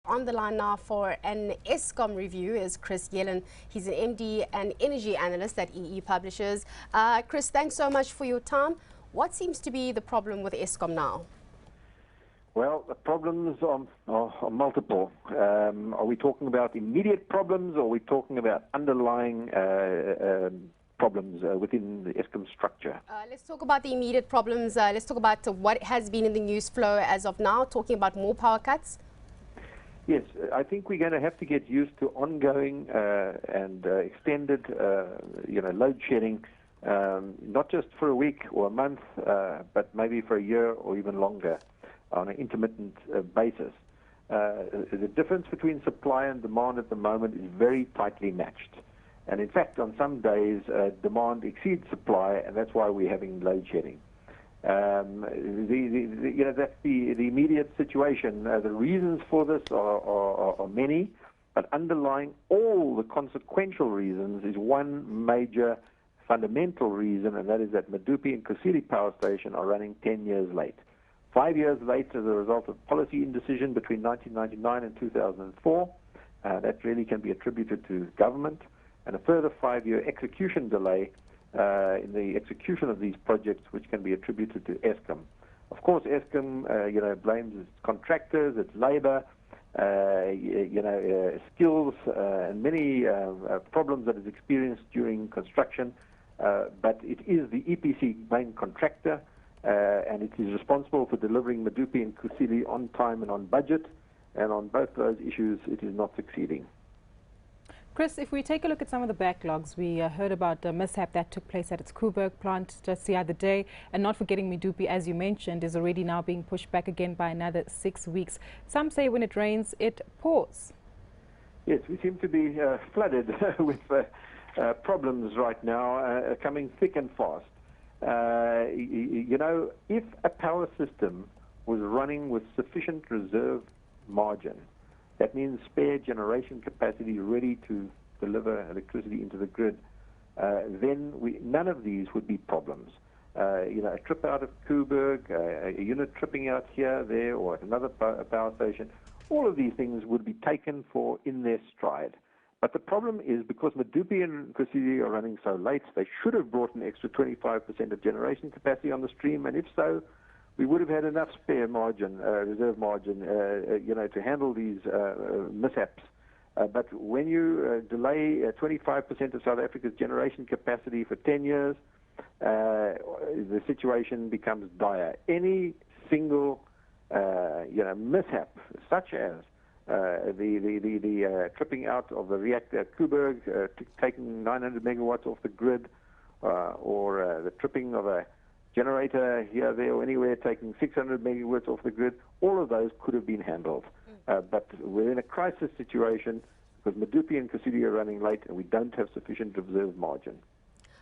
On the line now for an Eskom review is Chris Yelland. He's an MD and energy analyst at EE Publishers. Chris, thanks so much for your time. What seems to be the problem with Eskom now? Well, the problems are multiple. Are we talking about immediate problems, or are we talking about underlying problems within the Eskom structure? Let's talk about the immediate problems. Let's talk about what has been in the news flow as of now, talking about more power cuts. Yes, I think we're going to have to get used to ongoing and extended, load shedding, not just for a week or a month, but maybe for a year or even longer on an intermittent basis. The difference between supply and demand at the moment is very tightly matched. And in fact, on some days, demand exceeds supply, and that's why we're having load shedding. That's the immediate situation. The reasons for this are many, but underlying all the consequential reasons is one major fundamental reason, and that is that Medupi and Kusile power station are running 10 years late. 5 years late as a result of policy indecision between 1999 and 2004. That really can be attributed to government, and a further 5-year execution delay in the execution of these projects, which can be attributed to Eskom. Of course, Eskom, blames its contractors, its labor, skills, and many problems that it's experienced during construction. But it is the EPC main contractor, and it is responsible for delivering Medupi and Kusile on time and on budget. And on both those issues, it is not succeeding. Chris, if we take a look at some of the backlogs, we heard about a mishap that took place at its Koeberg plant just the other day, and not forgetting Medupi, as you mentioned, is already now being pushed back again by another 6 weeks. Some say when it rains, it pours. Yes, we seem to be flooded with problems right now, coming thick and fast. If a power system was running with sufficient reserve margin, that means spare generation capacity ready to deliver electricity into the grid, then none of these would be problems. A trip out of Koeberg, a unit tripping out here, there, or at another power station, all of these things would be taken for in their stride. But the problem is, because Medupi and Kusile are running so late, they should have brought an extra 25% of generation capacity on the stream, and if so, we would have had enough spare margin, reserve margin, to handle these mishaps. But when you delay 25% of South Africa's generation capacity for 10 years, the situation becomes dire. Any single, mishap, such as the tripping out of the reactor at Koeberg, taking 900 megawatts off the grid, or the tripping of a generator here, there, or anywhere, taking 600 megawatts off the grid, all of those could have been handled. But we're in a crisis situation because Medupi and Kusile are running late, and we don't have sufficient reserve margin.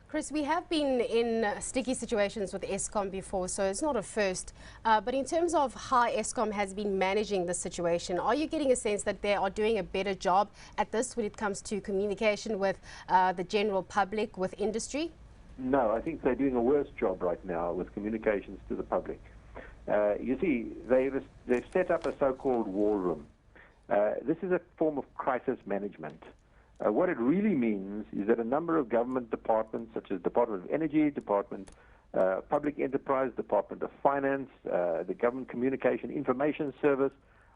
Chris, we have been in sticky situations with Eskom before, so it's not a first. But in terms of how Eskom has been managing the situation, are you getting a sense that they are doing a better job at this when it comes to communication with the general public, with industry? No, I think they're doing a worse job right now with communications to the public. You see, they've set up a so-called war room. This is a form of crisis management. What it really means is that a number of government departments, such as Department of Energy, Department Public Enterprise, Department of Finance, the Government Communication Information Service,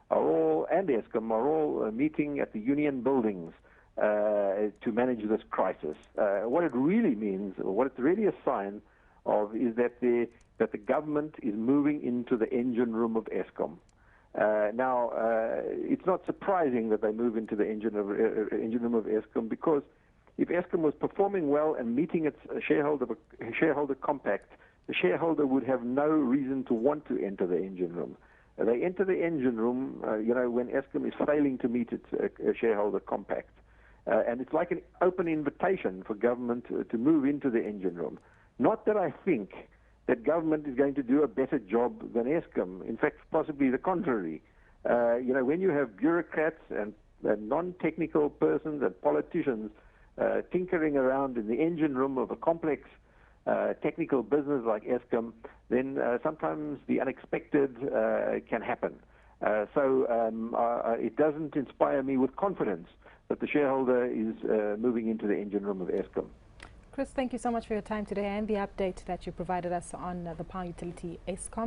and Eskom are all meeting at the union buildings to manage this crisis. What it really means, or what it's really a sign of, is that the government is moving into the engine room of Eskom. Now, it's not surprising that they move into the engine room of Eskom, because if Eskom was performing well and meeting its shareholder compact, the shareholder would have no reason to want to enter the engine room. They enter the engine room, when Eskom is failing to meet its shareholder compact. And it's like an open invitation for government to move into the engine room. Not that I think that government is going to do a better job than Eskom. In fact, possibly the contrary. When you have bureaucrats and non-technical persons and politicians tinkering around in the engine room of a complex technical business like Eskom, then sometimes the unexpected can happen. It doesn't inspire me with confidence that the shareholder is moving into the engine room of Eskom. Chris, thank you so much for your time today and the update that you provided us on the power utility Eskom.